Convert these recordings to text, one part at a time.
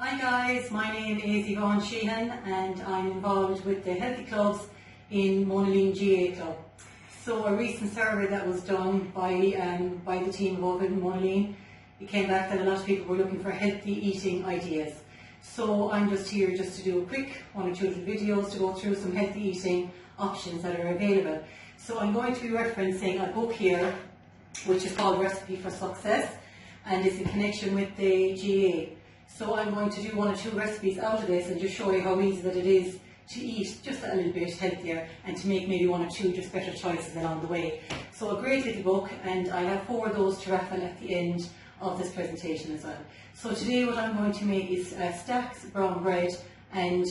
Hi guys, my name is Yvonne Sheehan and I'm involved with the Healthy Clubs in Monaleen GAA Club. So a recent survey that was done by the team involved in Monaleen, it came back that a lot of people were looking for healthy eating ideas. So I'm just here to do a quick 1 or 2 little videos to go through some healthy eating options that are available. So I'm going to be referencing a book here which is called Recipe for Success and it's in connection with the GAA. So I'm going to do 1 or 2 recipes out of this and just show you how easy that it is to eat just a little bit healthier and to make maybe 1 or 2 just better choices along the way. So a great little book, and I have 4 of those to raffle at the end of this presentation as well. So today what I'm going to make is Stack's brown bread and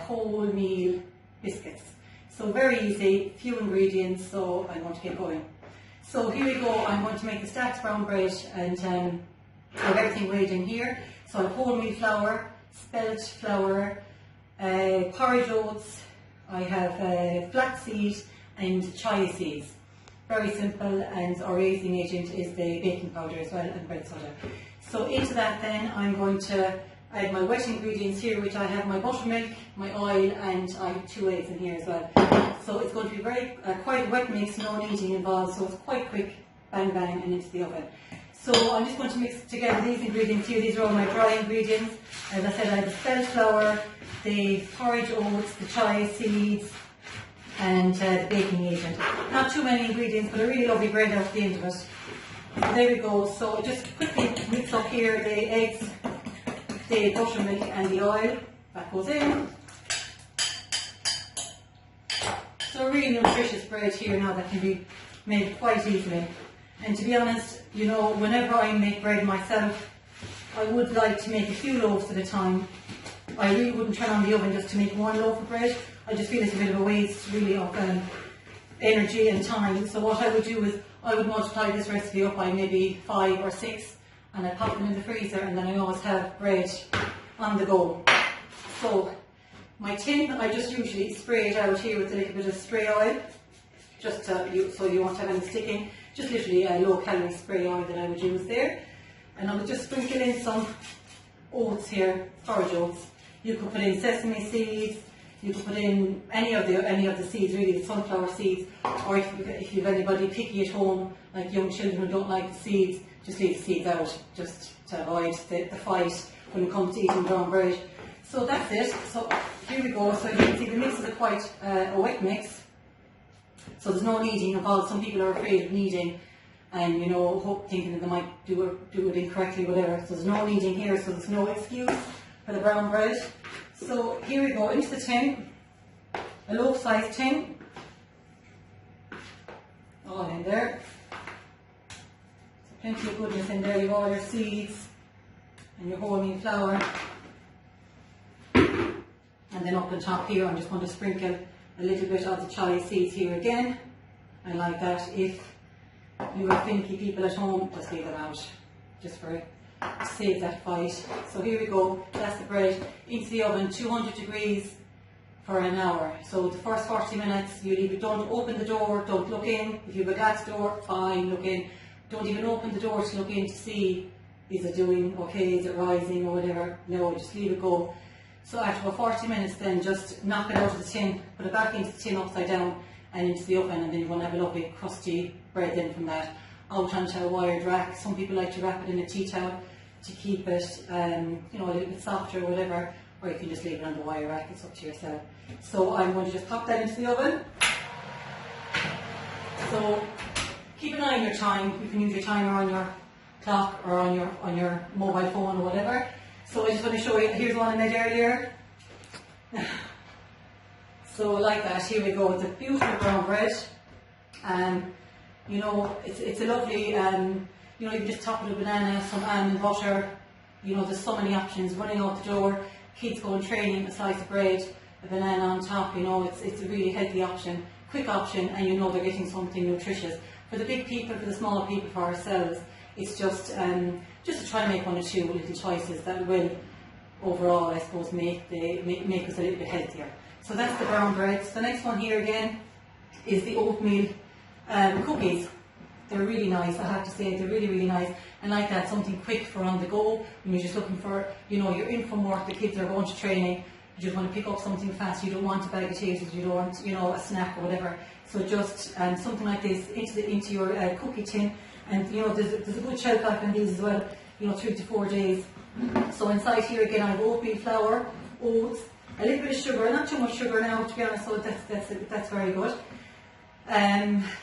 wholemeal biscuits. So very easy, few ingredients, so I'm going to get going. So here we go, I'm going to make the Stack's brown bread and have everything weighed in here. So I have wholemeal flour, spelt flour, porridge oats, I have flaxseed and chia seeds. Very simple, and our raising agent is the baking powder as well and bread soda. So into that then I'm going to add my wet ingredients here, which I have my buttermilk, my oil, and I have 2 eggs in here as well. So it's going to be very quite a wet mix, no kneading involved, so it's quite quick, bang bang and into the oven. So I'm just going to mix together these ingredients here. These are all my dry ingredients. As I said, I have the spelt flour, the porridge oats, the chia seeds, and the baking agent. Not too many ingredients, but a really lovely bread out the end of it. So there we go. So just quickly mix up here the eggs, the buttermilk and the oil. That goes in. So a really nutritious bread here now that can be made quite easily. And to be honest, you know, whenever I make bread myself, I would like to make a few loaves at a time. I really wouldn't turn on the oven just to make 1 loaf of bread. I just feel it's a bit of a waste really of energy and time. So what I would do is I would multiply this recipe up by maybe 5 or 6 and I pop them in the freezer, and then I always have bread on the go. So my tin, I just usually spray it out here with a little bit of spray oil, just so you won't have any sticking. Just literally a low calorie spray oil that I would use there. And I would just sprinkle in some oats here, porridge oats. You could put in sesame seeds, you could put in any of the seeds, really, the sunflower seeds, or if you have anybody picky at home, like young children who don't like the seeds, just leave the seeds out, just to avoid the fight when it comes to eating brown bread. So that's it. So here we go. So you can see the mix is quite a wet mix. So there's no kneading involved. Some people are afraid of kneading and, you know, thinking that they might do it incorrectly, whatever. So there's no kneading here, so there's no excuse for the brown bread. So here we go, into the tin, a loaf-sized tin, all in there. So plenty of goodness in there. You've all your seeds and your wholemeal flour. And then up on top here, I'm just going to sprinkle a little bit of the chia seeds here again. I like that. If you are finicky people at home, just leave them out, just for to save that fight. So here we go, that's the bread, into the oven, 200 degrees for an hour. So the first 40 minutes, you leave it, don't open the door, don't look in. If you have a glass door, fine, look in. Don't even open the door to look in to see, is it doing okay, is it rising or whatever. No, just leave it go. So after about 40 minutes then, just knock it out of the tin, put it back into the tin upside down and into the oven, and then you're going to have a lovely crusty bread then from that, out onto a wired rack. Some people like to wrap it in a tea towel to keep it you know, a little bit softer or whatever, or you can just leave it on the wire rack, it's up to yourself. So I'm going to just pop that into the oven. So keep an eye on your time. You can use your timer on your clock or on your mobile phone or whatever. So I just want to show you, here's one I made earlier. So like that, here we go, it's a beautiful brown bread. You know, it's a lovely, you know, you can just top it with banana, some almond butter. You know, there's so many options. Running out the door, kids going training, a slice of bread, a banana on top, you know, it's a really healthy option, quick option, and you know they're getting something nutritious. For the big people, for the small people, for ourselves, it's just to try and make 1 or 2 little choices that will overall, I suppose, make us a little bit healthier. So that's the brown bread. So the next one here again is the oatmeal cookies. They're really nice, I have to say, they're really, really nice. And like that, something quick for on the go, when you're just looking for, you know, you're in from work, the kids are going to training, you just want to pick up something fast, you don't want a bag of potatoes, you don't want, you know, a snack or whatever. So just something like this into your cookie tin, and you know, there's a good shelf life on these as well, you know, 3 to 4 days. So inside here again I have oatmeal flour, oats, a little bit of sugar, not too much sugar now to be honest, so that's very good.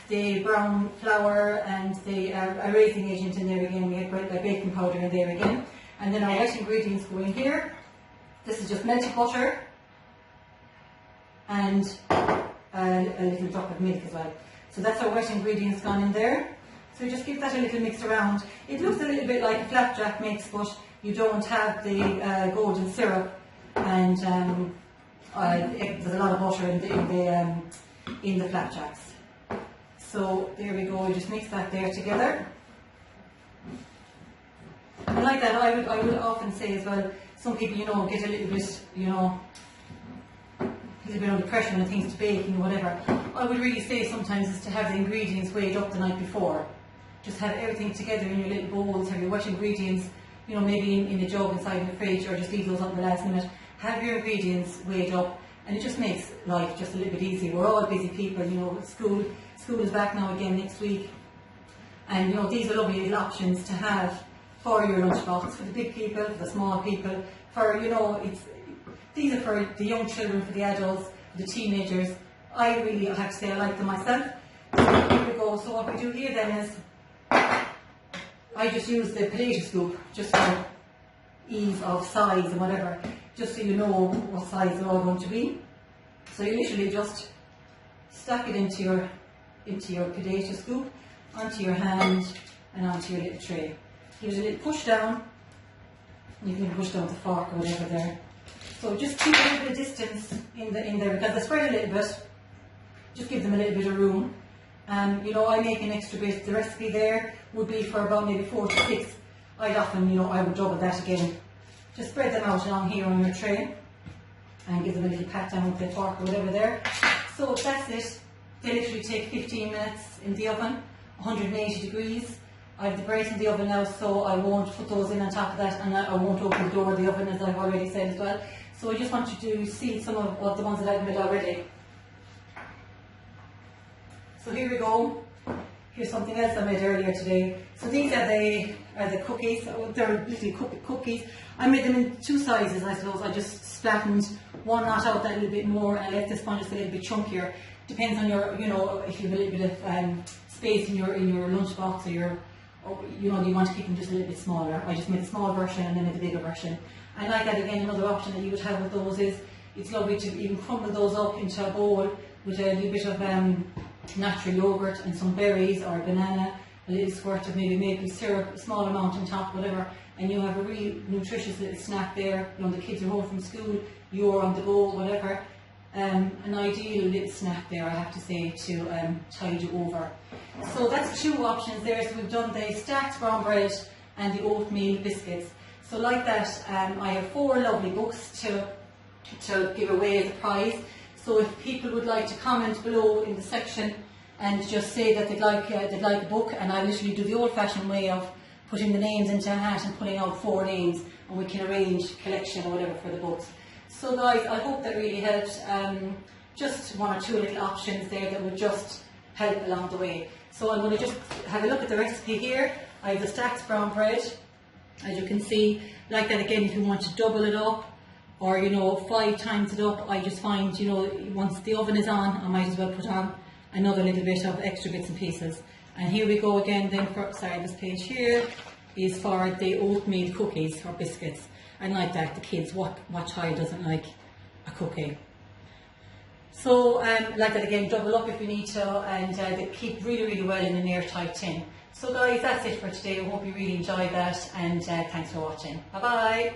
The brown flour and the a raising agent in there again, we have baking powder in there again. And then our wet ingredients go in here. This is just melted butter and a little drop of milk as well. So that's our wet ingredients gone in there. So just give that a little mix around. It looks a little bit like a flapjack mix, but you don't have the golden syrup, and there's a lot of butter in the flapjacks. So there we go, we just mix that there together. And like that, I would often say as well, some people, you know, get a little bit, you know, a little bit under pressure when it comes to baking or whatever. I would really say sometimes is to have the ingredients weighed up the night before. Just have everything together in your little bowls, have your wet ingredients, you know, maybe in a jug inside the fridge, or just leave those up in the last minute. Have your ingredients weighed up, and it just makes life just a little bit easier. We're all busy people, you know, school is back now again next week. And you know, these are lovely little options to have for your lunchbox, for the big people, for the small people, for, you know, these are for the young children, for the adults, for the teenagers. I have to say I like them myself. So here we go. So what we do here then is, I just use the potato scoop, just for ease of size and whatever, just so you know what size they're all going to be. So you literally just stack it into your potato scoop, onto your hand and onto your little tray. Give it a little push down, and you can push down the fork or whatever there. So just keep a little bit of distance in there, because they spread a little bit. Just give them a little bit of room. You know, I make an extra bit. The recipe there would be for about maybe 4 to 6. I'd often, you know, I would double that again. Just spread them out along here on your tray, and give them a little pat down with the fork or whatever there. So that's it. They literally take 15 minutes in the oven, 180 degrees. I have the bread in the oven now, so I won't put those in on top of that, and I won't open the door of the oven, as I've already said as well. So I just want you to see some of the ones that I've made already. So here we go. Here's something else I made earlier today. So these are the cookies. They're little cookies. I made them in 2 sizes, I suppose. I just splattened one knot out that little bit more, and I left this one just a little bit chunkier. Depends on your, you know, if you have a little bit of space in your lunchbox, or you know, you want to keep them just a little bit smaller. I just made a small version and then made a bigger version. And like that again, another option that you would have with those is, it's lovely to even crumble those up into a bowl with a little bit of natural yogurt and some berries or a banana, a little squirt of maybe maple syrup, a small amount on top, whatever, and you have a really nutritious little snack there. You know, the kids are home from school, you're on the go, whatever. An ideal little snack there, I have to say, to tide you over. So that's 2 options there. So we've done the stacked brown bread and the oatmeal biscuits. So like that, I have 4 lovely books to give away as a prize. So if people would like to comment below in the section and just say that they'd like a book, and I literally do the old-fashioned way of putting the names into a hat and pulling out 4 names, and we can arrange collection or whatever for the books. So guys, I hope that really helped. Just 1 or 2 little options there that would just help along the way. So I'm going to just have a look at the recipe here. I have the stacked brown bread, as you can see. Like that again, if you want to double it up, or, you know, 5 times it up, I just find, you know, once the oven is on, I might as well put on another little bit of extra bits and pieces. And here we go again then for, sorry, this page here is for the oatmeal cookies or biscuits. And like that, the kids, what child doesn't like a cookie? So like that again, double up if you need to, and they keep really, really well in an airtight tin. So guys, that's it for today. I hope you really enjoyed that, and thanks for watching. Bye bye.